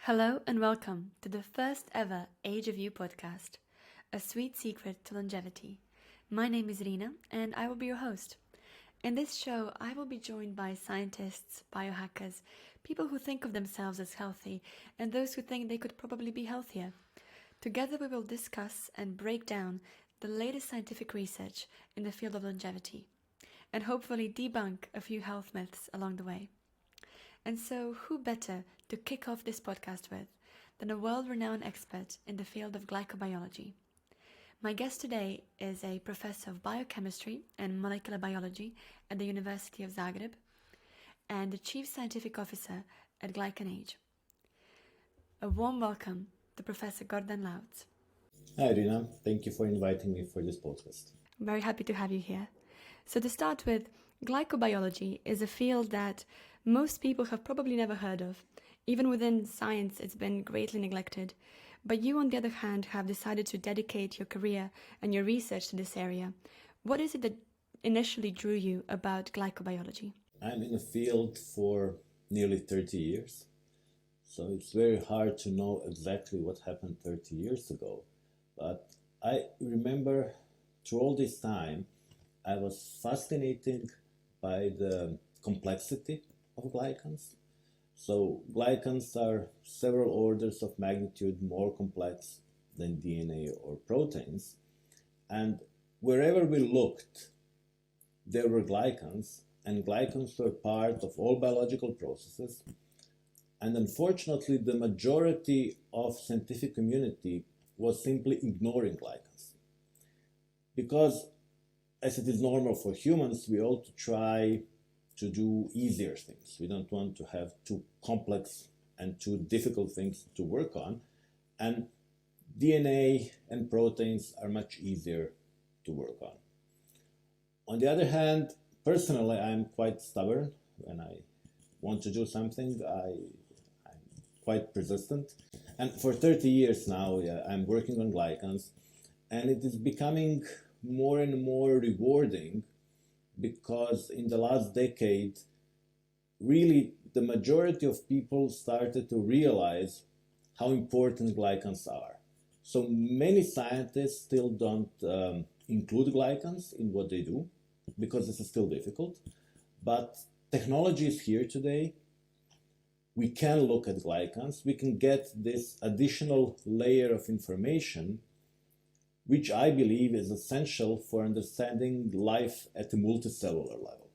Hello and welcome to the first ever Age of You podcast, a sweet secret to longevity. My name is Rina and I will be your host. In this show, I will be joined by scientists, biohackers, people who think of themselves as healthy, and those who think they could probably be healthier. Together we will discuss and break down the latest scientific research in the field of longevity, and hopefully debunk a few health myths along the way. And so, who better to kick off this podcast with than a world-renowned expert in the field of glycobiology? My guest today is a professor of biochemistry and molecular biology at the University of Zagreb and the chief scientific officer at GlycanAge. A warm welcome to Professor Gordan Lauc. Hi Rina, thank you for inviting me for this podcast. I'm very happy to have you here. So to start with, glycobiology is a field that most people have probably never heard of. Even within science, it's been greatly neglected. But you, on the other hand, have decided to dedicate your career and your research to this area. What is it that initially drew you about glycobiology? I'm in the field for nearly 30 years, so it's very hard to know exactly what happened 30 years ago. But I remember through all this time, I was fascinated by the complexity of glycans. So glycans are several orders of magnitude more complex than DNA or proteins. And wherever we looked, there were glycans, and glycans were part of all biological processes. And unfortunately, the majority of scientific community was simply ignoring glycans. Because as it is normal for humans, we ought to try to do easier things. We don't want to have too complex and too difficult things to work on. And DNA and proteins are much easier to work on. On the other hand, personally, I'm quite stubborn. When I want to do something, I'm quite persistent. And for 30 years now, I'm working on glycans, and it is becoming more and more rewarding because in the last decade, really the majority of people started to realize how important glycans are. So many scientists still don't include glycans in what they do because this is still difficult. But technology is here today. We can look at glycans. We can get this additional layer of information which I believe is essential for understanding life at a multicellular level.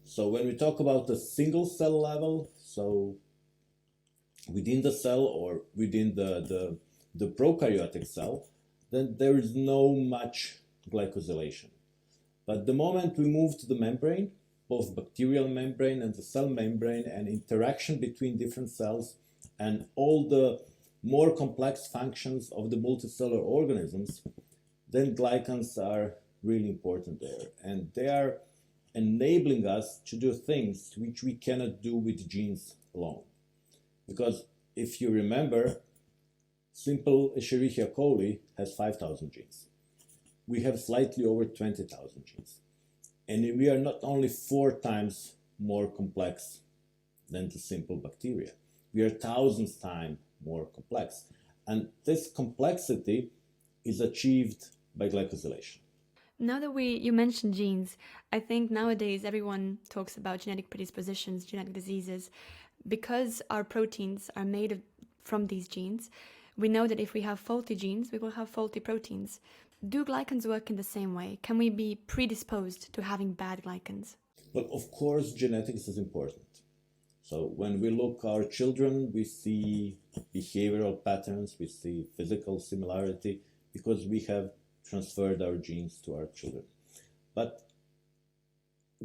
So when we talk about the single cell level, so within the cell or within the prokaryotic cell, then there is no much glycosylation. But the moment we move to the membrane, both bacterial membrane and the cell membrane, and interaction between different cells and all the more complex functions of the multicellular organisms, then glycans are really important there. And they are enabling us to do things which we cannot do with genes alone. Because if you remember, simple Escherichia coli has 5,000 genes. We have slightly over 20,000 genes. And we are not only 4 times more complex than the simple bacteria. We are thousands times more complex. And this complexity is achieved by glycosylation. Now that you mentioned genes, I think nowadays everyone talks about genetic predispositions, genetic diseases. Because our proteins are made from these genes, we know that if we have faulty genes, we will have faulty proteins. Do glycans work in the same way? Can we be predisposed to having bad glycans? Well, of course, genetics is important. So when we look at our children, we see behavioral patterns, we see physical similarity, because we have transferred our genes to our children. But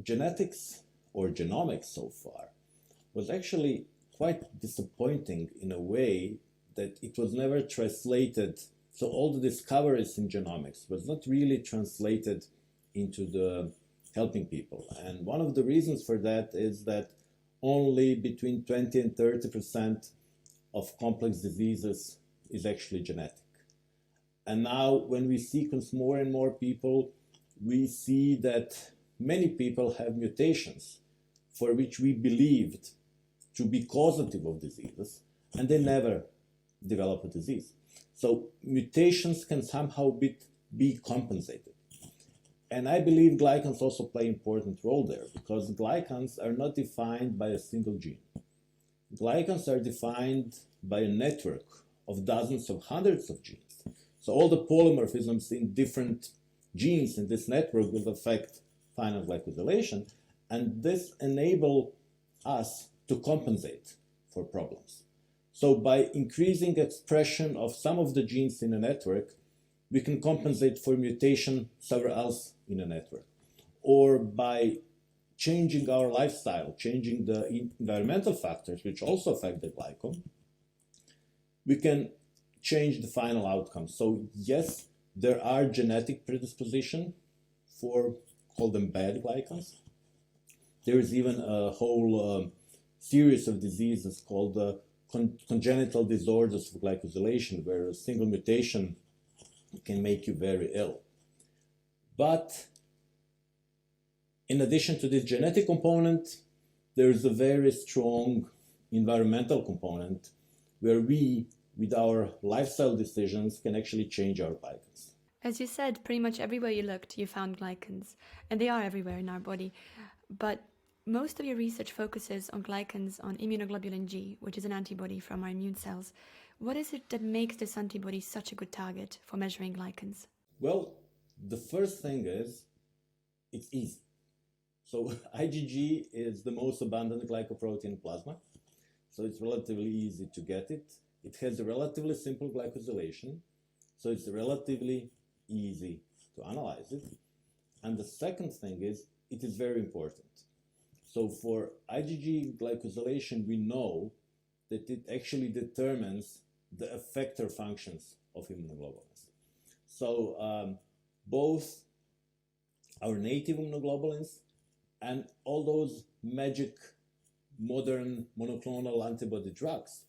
genetics or genomics so far was actually quite disappointing in a way that it was never translated. So all the discoveries in genomics was not really translated into the helping people. And one of the reasons for that is that only between 20 and 30% of complex diseases is actually genetic. And now when we sequence more and more people, we see that many people have mutations for which we believed to be causative of diseases, and they never develop a disease. So mutations can somehow be compensated. And I believe glycans also play an important role there, because glycans are not defined by a single gene. Glycans are defined by a network of dozens of hundreds of genes. So all the polymorphisms in different genes in this network will affect final glycosylation, and this enables us to compensate for problems. So by increasing expression of some of the genes in a network, we can compensate for mutation somewhere else in a network. Or by changing our lifestyle, changing the environmental factors which also affect the glycome, we can change the final outcome. So yes, there are genetic predispositions for, call them bad glycans. There is even a whole series of diseases called congenital disorders of glycosylation, where a single mutation can make you very ill. But in addition to this genetic component, there is a very strong environmental component where we, with our lifestyle decisions, can actually change our glycans. As you said, pretty much everywhere you looked, you found glycans, and they are everywhere in our body. But most of your research focuses on glycans on immunoglobulin G, which is an antibody from our immune cells. What is it that makes this antibody such a good target for measuring glycans? Well, the first thing is it's easy. So IgG is the most abundant glycoprotein in plasma, so it's relatively easy to get it. It has a relatively simple glycosylation, so it's relatively easy to analyze it. And the second thing is it is very important. So for IgG glycosylation, we know that it actually determines the effector functions of immunoglobulins. So both our native immunoglobulins and all those magic modern monoclonal antibody drugs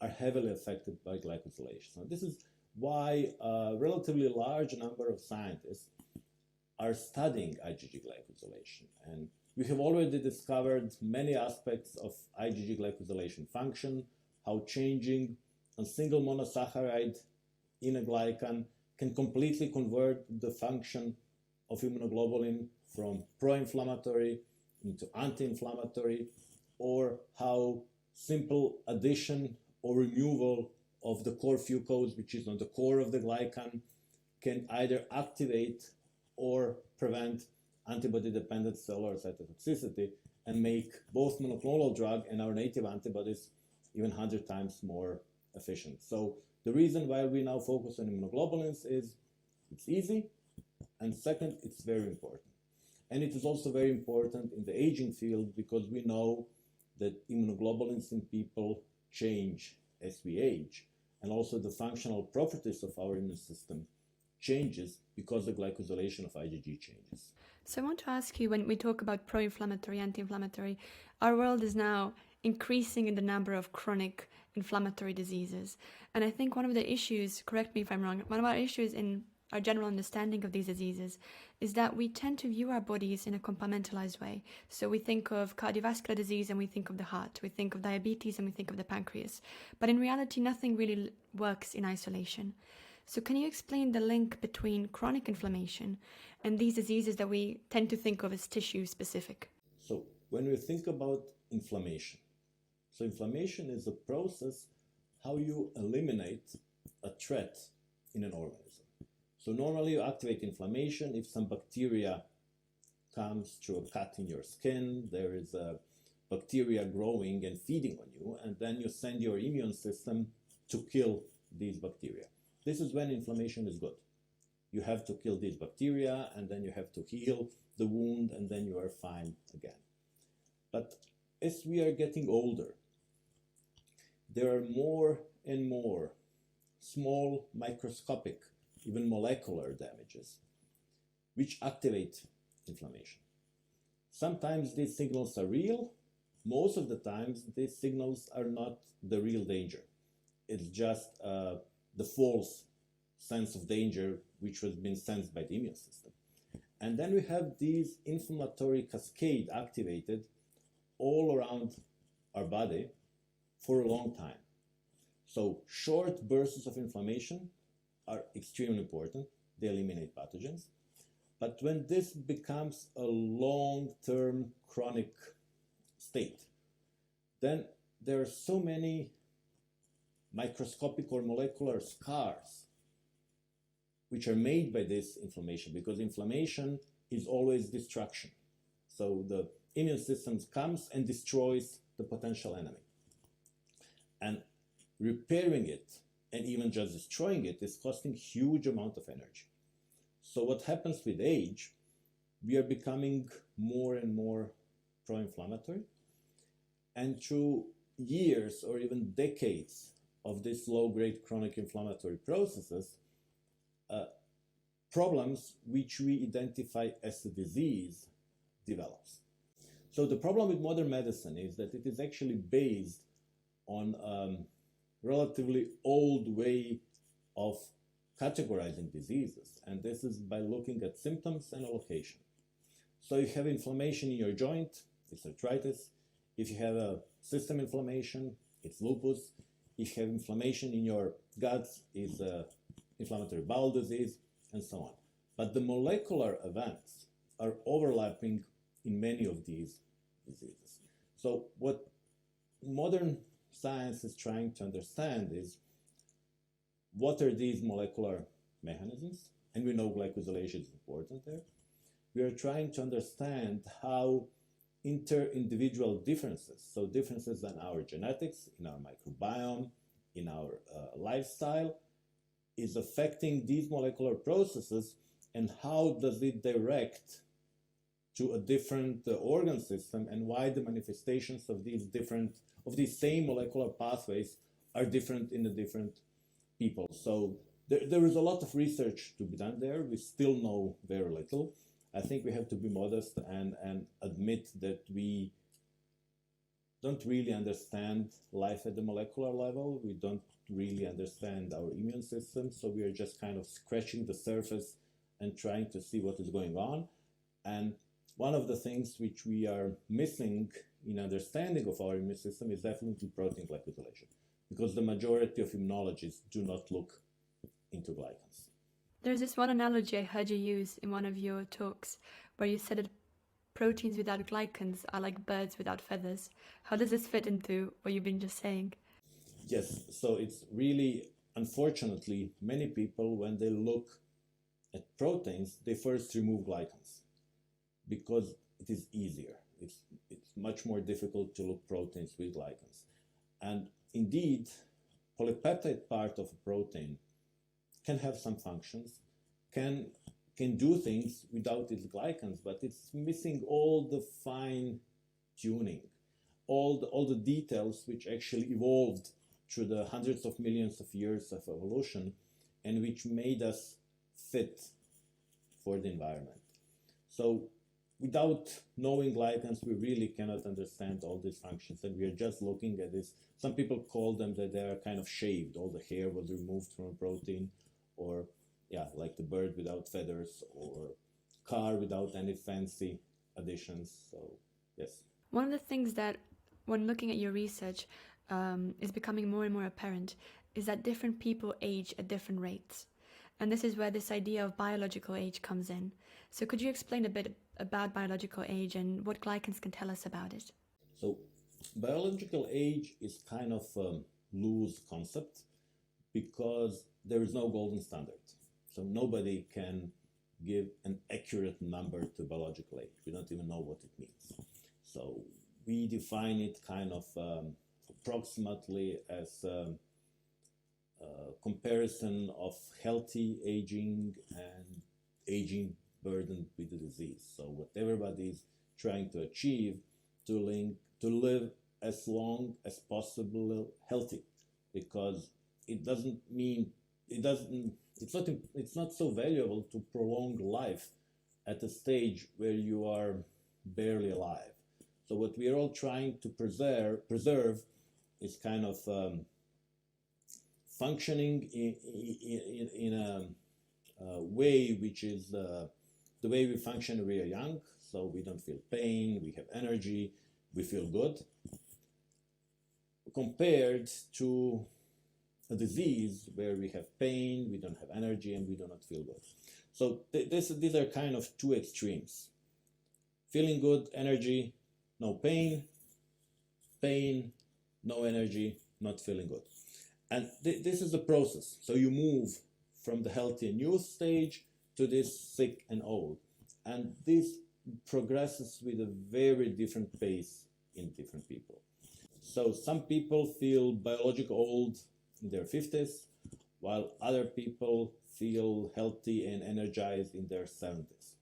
are heavily affected by glycosylation. Now, this is why a relatively large number of scientists are studying IgG glycosylation. And we have already discovered many aspects of IgG glycosylation function, how changing a single monosaccharide in a glycan can completely convert the function of immunoglobulin from pro-inflammatory into anti-inflammatory, or how simple addition or removal of the core fucose, which is on the core of the glycan, can either activate or prevent antibody-dependent cellular cytotoxicity and make both monoclonal drug and our native antibodies even 100 times more efficient. So the reason why we now focus on immunoglobulins is it's easy, and second, it's very important. And it is also very important in the aging field, because we know that immunoglobulins in people change as we age, and also the functional properties of our immune system changes because the glycosylation of IgG changes. So I want to ask you, when we talk about pro-inflammatory, anti-inflammatory, our world is now increasing in the number of chronic inflammatory diseases. And I think one of the issues, correct me if I'm wrong, one of our issues in our general understanding of these diseases is that we tend to view our bodies in a compartmentalized way. So we think of cardiovascular disease and we think of the heart, we think of diabetes and we think of the pancreas. But in reality, nothing really works in isolation. So can you explain the link between chronic inflammation and these diseases that we tend to think of as tissue specific? So when we think about inflammation, so inflammation is a process how you eliminate a threat in an organism. So normally you activate inflammation if some bacteria comes through a cut in your skin, there is a bacteria growing and feeding on you, and then you send your immune system to kill these bacteria. This is when inflammation is good. You have to kill these bacteria, and then you have to heal the wound, and then you are fine again. But as we are getting older, there are more and more small, microscopic, even molecular damages, which activate inflammation. Sometimes these signals are real. Most of the times, these signals are not the real danger. It's just the false sense of danger which has been sensed by the immune system. And then we have these inflammatory cascade activated all around our body for a long time. So short bursts of inflammation are extremely important. They eliminate pathogens. But when this becomes a long-term chronic state, then there are so many microscopic or molecular scars which are made by this inflammation, because inflammation is always destruction. So the immune system comes and destroys the potential enemy. And repairing it and even just destroying it is costing huge amount of energy. So what happens with age, we are becoming more and more pro-inflammatory. And through years or even decades of these low-grade chronic inflammatory processes, problems which we identify as a disease develops. So the problem with modern medicine is that it is actually based on a relatively old way of categorizing diseases, and this is by looking at symptoms and allocation. So if you have inflammation in your joint, it's arthritis. If you have a system inflammation, it's lupus. If you have inflammation in your guts, it's inflammatory bowel disease, and so on. But the molecular events are overlapping in many of these diseases. So what modern science is trying to understand is, what are these molecular mechanisms? And we know glycosylation is important there. We are trying to understand how inter-individual differences, so differences in our genetics, in our microbiome, in our lifestyle, is affecting these molecular processes, and how does it direct to a different organ system, and why the manifestations of these same molecular pathways are different in the different people. So there is a lot of research to be done there. We still know very little. I think we have to be modest and admit that we don't really understand life at the molecular level. We don't really understand our immune system. So we are just kind of scratching the surface and trying to see what is going on. And one of the things which we are missing in understanding of our immune system is definitely protein glycosylation, because the majority of immunologists do not look into glycans. There's this one analogy I heard you use in one of your talks where you said that proteins without glycans are like birds without feathers. How does this fit into what you've been just saying? Yes, so it's really, unfortunately, many people, when they look at proteins, they first remove glycans because it is easier. It's much more difficult to look proteins with glycans. And indeed, polypeptide part of a protein can have some functions, can do things without its glycans, but it's missing all the fine tuning, all the details which actually evolved through the hundreds of millions of years of evolution, and which made us fit for the environment. So without knowing glycans, we really cannot understand all these functions, and we are just looking at this. Some people call them that they are kind of shaved. All the hair was removed from a protein, or like the bird without feathers, or car without any fancy additions. So yes. One of the things that, when looking at your research, is becoming more and more apparent is that different people age at different rates. And this is where this idea of biological age comes in. So could you explain a bit about biological age and what glycans can tell us about it? So biological age is kind of a loose concept because there is no golden standard. So nobody can give an accurate number to biological age. We don't even know what it means. So we define it kind of approximately as a comparison of healthy aging and aging burdened with the disease. So what everybody is trying to achieve to live as long as possible healthy, because it doesn't mean it's not so valuable to prolong life at a stage where you are barely alive. So what we are all trying to preserve is kind of functioning in a way which is the way we function when we are young. So we don't feel pain, we have energy, we feel good, compared to a disease where we have pain, we don't have energy, and we do not feel good. So these are kind of two extremes. Feeling good, energy, no pain, pain, no energy, not feeling good. And this is the process. So you move from the healthy and youth stage to this sick and old. And this progresses with a very different pace in different people. So some people feel biological old in their 50s, while other people feel healthy and energized in their 70s.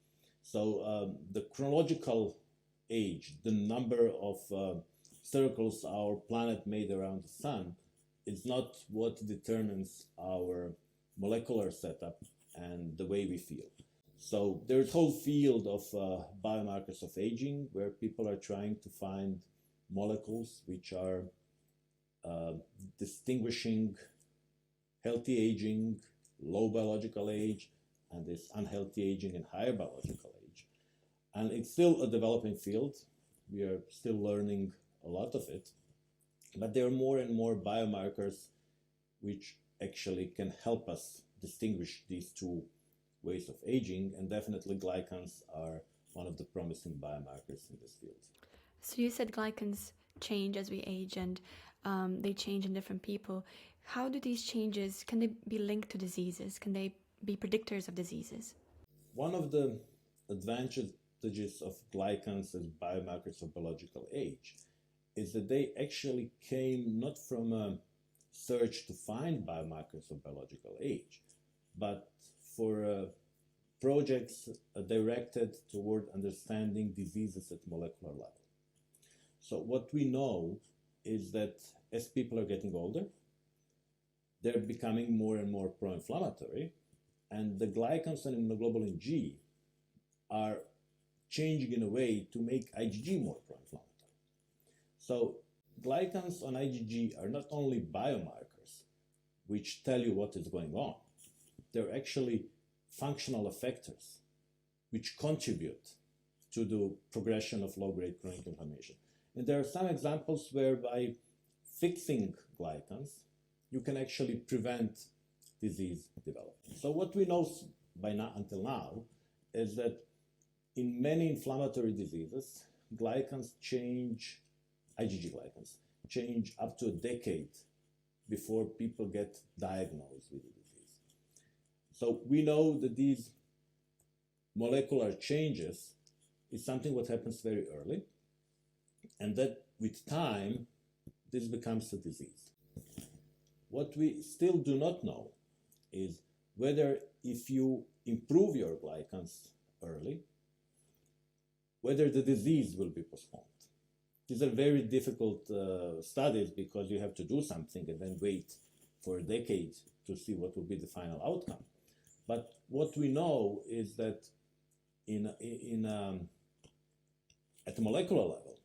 So the chronological age, the number of circles our planet made around the sun, is not what determines our molecular setup and the way we feel. So there's a whole field of biomarkers of aging where people are trying to find molecules which are distinguishing healthy aging, low biological age, and this unhealthy aging and higher biological age. And it's still a developing field. We are still learning a lot of it, but there are more and more biomarkers which actually can help us distinguish these two ways of aging, and definitely glycans are one of the promising biomarkers in this field. So you said glycans change as we age, and they change in different people. How do these changes, can they be linked to diseases? Can they be predictors of diseases? One of the advantages of glycans as biomarkers of biological age is that they actually came not from a search to find biomarkers of biological age, but for projects directed toward understanding diseases at molecular level. So what we know is that as people are getting older, they're becoming more and more pro-inflammatory, and the glycans and immunoglobulin G are changing in a way to make IgG more pro-inflammatory. So glycans on IgG are not only biomarkers which tell you what is going on, they're actually functional effectors which contribute to the progression of low-grade chronic inflammation. And there are some examples where by fixing glycans, you can actually prevent disease development. So what we know by now, until now, is that in many inflammatory diseases, glycans change, IgG glycans, change up to a decade before people get diagnosed with the disease. So we know that these molecular changes is something what happens very early, and that with time, this becomes a disease. What we still do not know is whether if you improve your glycans early, whether the disease will be postponed. These are very difficult studies because you have to do something and then wait for a decade to see what will be the final outcome. But what we know is that at the molecular level,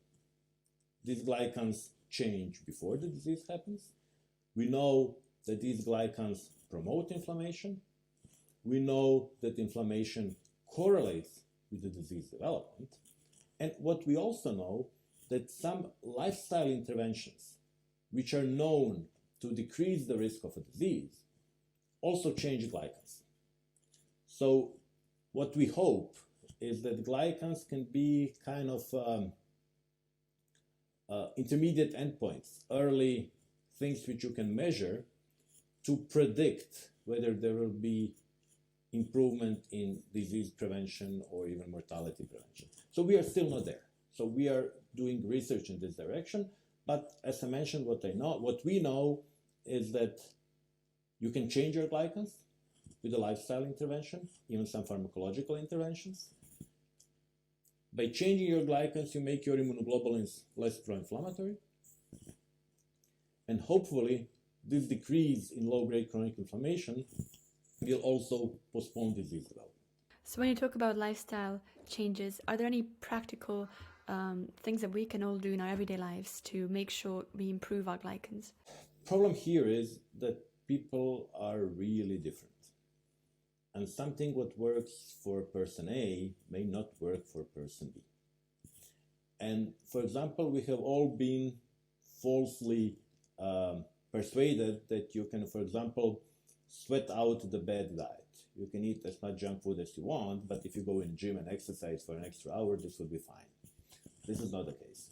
these glycans change before the disease happens. We know that these glycans promote inflammation. We know that inflammation correlates with the disease development. And what we also know that some lifestyle interventions, which are known to decrease the risk of a disease, also change glycans. So what we hope is that glycans can be kind of intermediate endpoints, early things which you can measure to predict whether there will be improvement in disease prevention or even mortality prevention. So we are still not there. So we are doing research in this direction, but as I mentioned, what we know is that you can change your glycans with a lifestyle intervention, even some pharmacological interventions. By changing your glycans, you make your immunoglobulins less pro-inflammatory, and hopefully this decrease in low-grade chronic inflammation will also postpone disease development. So when you talk about lifestyle changes, are there any practical things that we can all do in our everyday lives to make sure we improve our glycans? Problem here is that people are really different. And something what works for person A may not work for person B. And for example, we have all been falsely persuaded that you can, for example, sweat out the bad diet. You can eat as much junk food as you want, but if you go in the gym and exercise for an extra hour, this will be fine. This is not the case.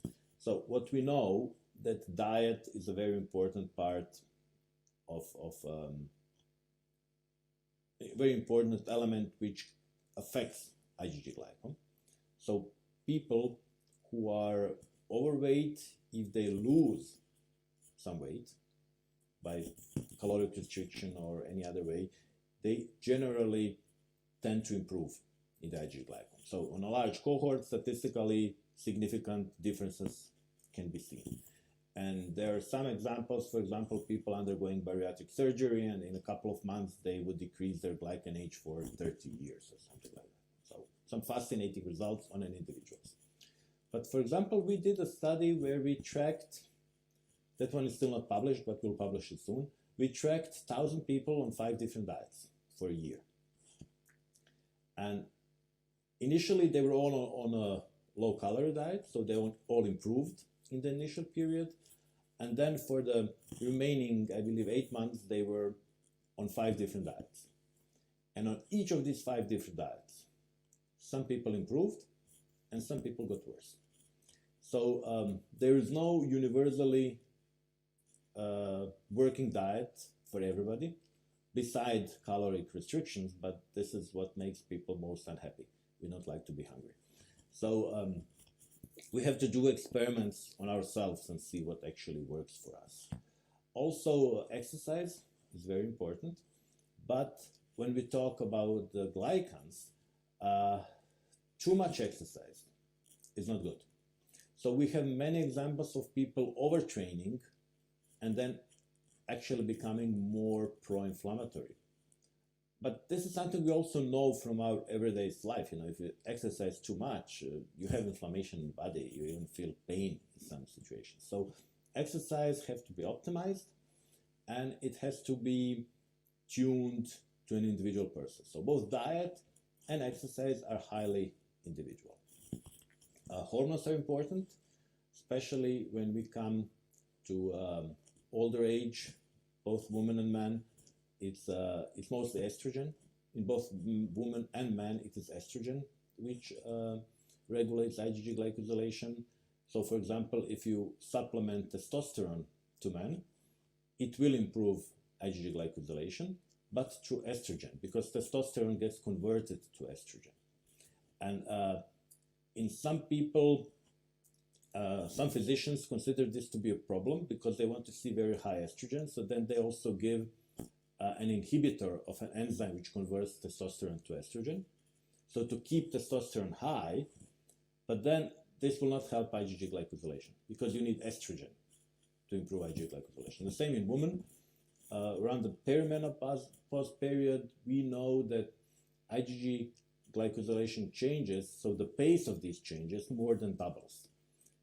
So what we know, that diet is a very important part of a very important element which affects IgG glycan. So people who are overweight, if they lose some weight by caloric restriction or any other way, they generally tend to improve in the IgG glycan. So on a large cohort, statistically significant differences can be seen. And there are some examples, for example, people undergoing bariatric surgery, and in a couple of months they would decrease their GlycanAge for 30 years or something like that. So some fascinating results on an individual. But for example, we did a study where we tracked, that one is still not published, but we'll publish it soon. We tracked 1,000 people on 5 different diets for a year. And initially they were all on a low-calorie diet, so they all improved in the initial period. And then for the remaining, I believe, 8 months, they were on 5 different diets. And on each of these 5 different diets, some people improved and some people got worse. So there is no universally working diet for everybody, besides caloric restrictions, but this is what makes people most unhappy. We don't like to be hungry. So we have to do experiments on ourselves and see what actually works for us. Also, exercise is very important, but when we talk about the glycans, too much exercise is not good. So we have many examples of people overtraining and then actually becoming more pro-inflammatory. But this is something we also know from our everyday life. You know, if you exercise too much, you have inflammation in the body, you even feel pain in some situations. So exercise has to be optimized, and it has to be tuned to an individual person. So both diet and exercise are highly individual. Hormones are important, especially when we come to older age, both women and men. It's mostly estrogen. In both women and men, it is estrogen which regulates IgG glycosylation. So, for example, if you supplement testosterone to men, it will improve IgG glycosylation, but through estrogen, because testosterone gets converted to estrogen. And in some people, some physicians consider this to be a problem because they want to see very high estrogen. So then they also give an inhibitor of an enzyme which converts testosterone to estrogen. So to keep testosterone high, but then this will not help IgG glycosylation because you need estrogen to improve IgG glycosylation. The same in women. Around the perimenopause period, we know that IgG glycosylation changes, so the pace of these changes more than doubles.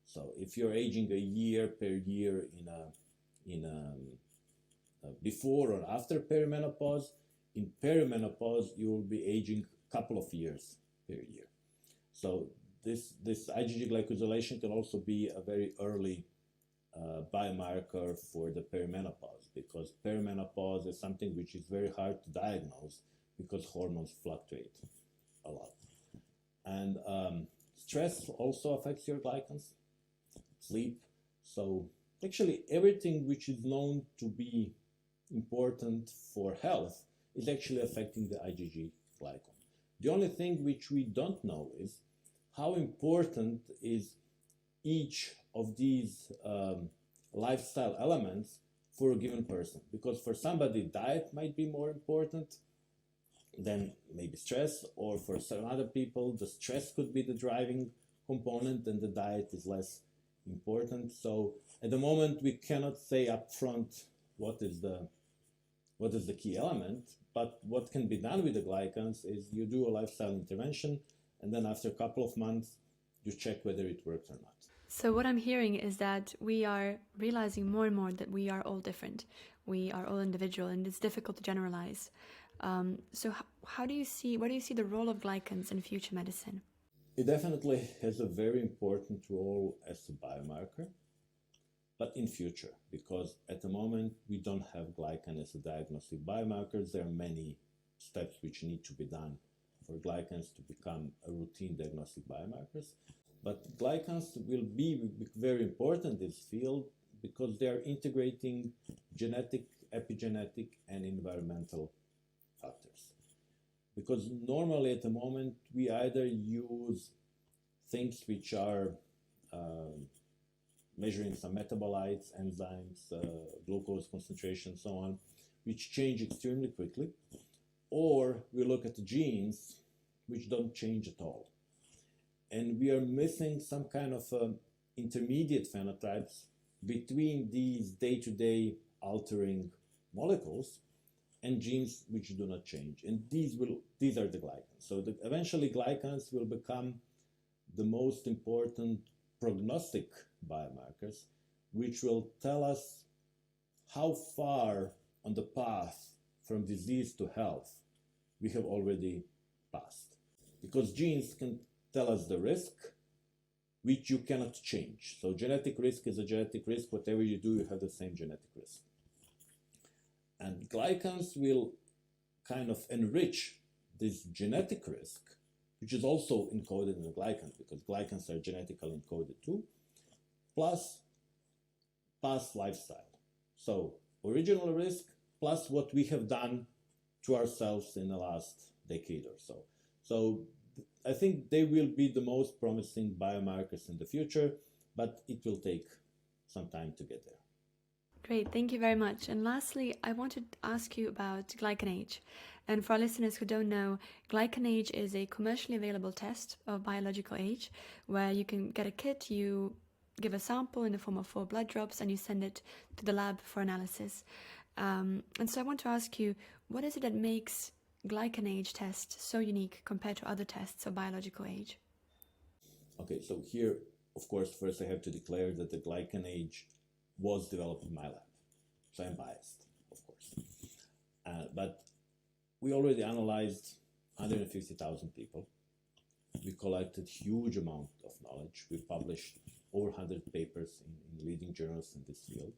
So if you're aging a year per year before or after perimenopause, in perimenopause you will be aging a couple of years per year. So this IgG glycosylation can also be a very early biomarker for the perimenopause, because perimenopause is something which is very hard to diagnose because hormones fluctuate a lot. And stress also affects your glycans, sleep. So actually everything which is known to be important for health is actually affecting the IgG glycan. The only thing which we don't know is how important is each of these lifestyle elements for a given person. Because for somebody, diet might be more important than maybe stress, or for some other people, the stress could be the driving component and the diet is less important. So at the moment, we cannot say upfront what is the key element, but what can be done with the glycans is you do a lifestyle intervention, and then after a couple of months, you check whether it works or not. So what I'm hearing is that we are realizing more and more that we are all different. We are all individual, and it's difficult to generalize. So where do you see the role of glycans in future medicine? It definitely has a very important role as a biomarker, but in future, because at the moment we don't have glycan as a diagnostic biomarker. There are many steps which need to be done for glycans to become a routine diagnostic biomarkers. But glycans will be very important in this field because they are integrating genetic, epigenetic, and environmental factors. Because normally at the moment we either use things which are measuring some metabolites, enzymes, glucose concentration, so on, which change extremely quickly, or we look at the genes which don't change at all. And we are missing some kind of intermediate phenotypes between these day-to-day altering molecules and genes which do not change. And these are the glycans. So eventually glycans will become the most important prognostic biomarkers, which will tell us how far on the path from disease to health we have already passed. Because genes can tell us the risk, which you cannot change. So genetic risk is a genetic risk. Whatever you do, you have the same genetic risk. And glycans will kind of enrich this genetic risk, which is also encoded in the glycans, because glycans are genetically encoded too, plus past lifestyle. So original risk plus what we have done to ourselves in the last decade or so. So I think they will be the most promising biomarkers in the future, but it will take some time to get there. Great, thank you very much. And lastly, I wanted to ask you about GlycanAge. And for our listeners who don't know, GlycanAge is a commercially available test of biological age where you can get a kit, you give a sample in the form of 4 blood drops, and you send it to the lab for analysis. And so I want to ask you, what is it that makes GlycanAge test so unique compared to other tests of biological age? Okay, so here, of course, first I have to declare that the GlycanAge was developed in my lab. So I'm biased, of course. But we already analyzed 150,000 people. We collected huge amount of knowledge. We published over 100 papers in leading journals in this field.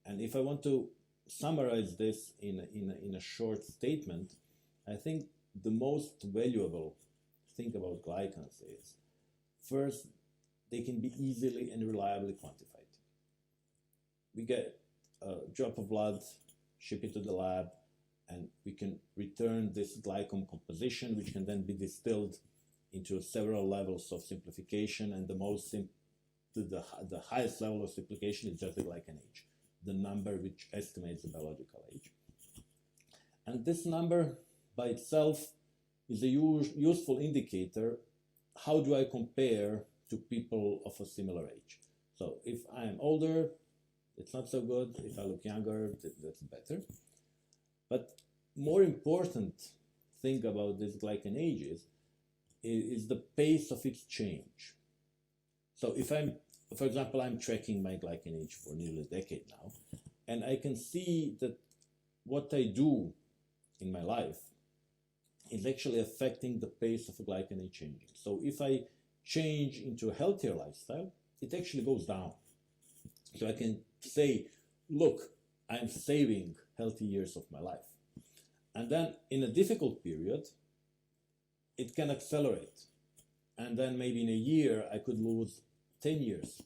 And if I want to summarize this in a short statement, I think the most valuable thing about glycans is, first, they can be easily and reliably quantified. We get a drop of blood, ship it to the lab, and we can return this glycom composition, which can then be distilled into several levels of simplification, and the highest level of simplification is just the GlycanAge, the number which estimates the biological age. And this number by itself is a useful indicator. How do I compare to people of a similar age? So if I am older, it's not so good. If I look younger, that's better. But more important thing about this GlycanAge is the pace of its change. So if for example, I'm tracking my GlycanAge for nearly a decade now, and I can see that what I do in my life is actually affecting the pace of a GlycanAge changing. So if I change into a healthier lifestyle, it actually goes down. So I can say, look, I'm saving healthy years of my life. And then in a difficult period, it can accelerate. And then maybe in a year, I could lose 10 years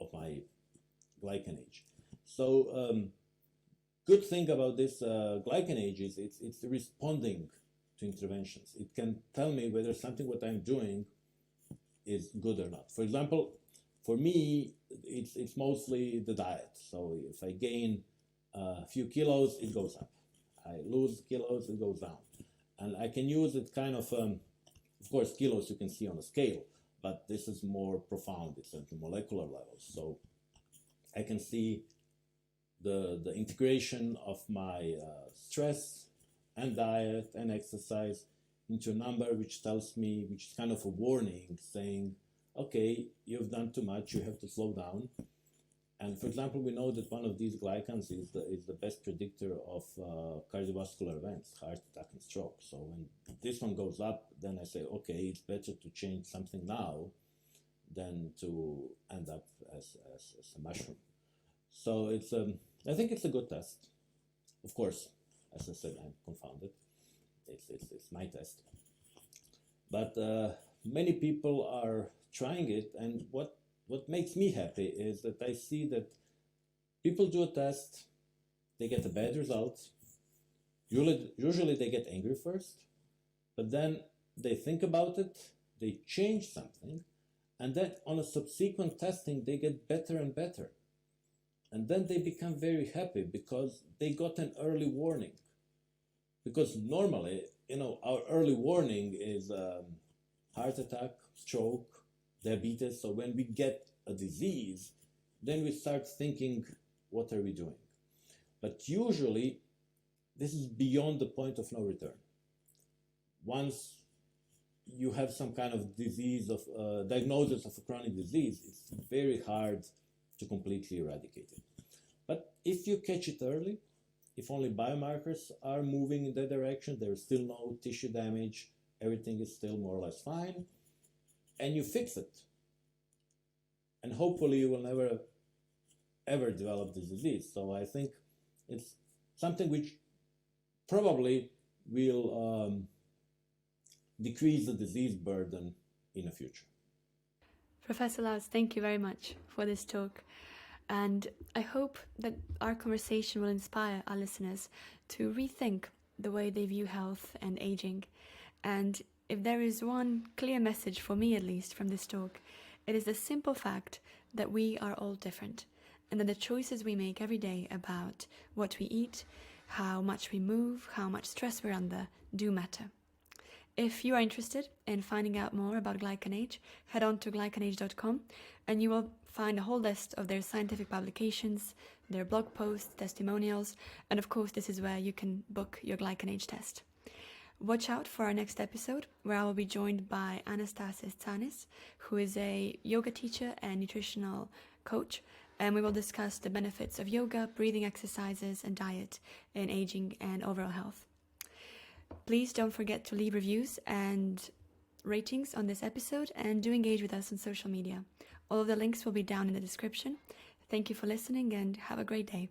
of my GlycanAge. So good thing about this GlycanAge is it's responding to interventions. It can tell me whether something what I'm doing is good or not. For example, for me, it's mostly the diet. So if I gain a few kilos, it goes up. I lose kilos, it goes down. And I can use it kind of course, kilos you can see on a scale, but this is more profound. It's at the molecular level. So I can see the integration of my stress and diet and exercise into a number which tells me, which is kind of a warning saying, okay, you've done too much, you have to slow down. And for example, we know that one of these glycans is the best predictor of cardiovascular events, heart attack and stroke. So when this one goes up, then I say, okay, it's better to change something now than to end up as a mushroom. So it's I think it's a good test. Of course, as I said, I'm confounded. It's my test. But many people are trying it, and what makes me happy is that I see that people do a test, they get a bad result. Usually they get angry first, but then they think about it, they change something, and then on a subsequent testing they get better and better. And then they become very happy because they got an early warning. Because normally, our early warning is heart attack, stroke, diabetes. So when we get a disease, then we start thinking, what are we doing? But usually, this is beyond the point of no return. Once you have some kind of disease, of diagnosis of a chronic disease, it's very hard to completely eradicate it. But if you catch it early, if only biomarkers are moving in that direction, there is still no tissue damage, everything is still more or less fine, and you fix it, and hopefully you will never ever develop this disease. So I think it's something which probably will decrease the disease burden in the future. Professor Lauc, thank you very much for this talk. And I hope that our conversation will inspire our listeners to rethink the way they view health and aging. And if there is one clear message, for me at least, from this talk, it is the simple fact that we are all different, and that the choices we make every day about what we eat, how much we move, how much stress we're under, do matter. If you are interested in finding out more about GlycanAge, head on to glycanage.com and you will find a whole list of their scientific publications, their blog posts, testimonials, and of course this is where you can book your GlycanAge test. Watch out for our next episode, where I will be joined by Anastasis Tsanis, who is a yoga teacher and nutritional coach, and we will discuss the benefits of yoga, breathing exercises, and diet in aging and overall health. Please don't forget to leave reviews and ratings on this episode, and do engage with us on social media. All of the links will be down in the description. Thank you for listening and have a great day.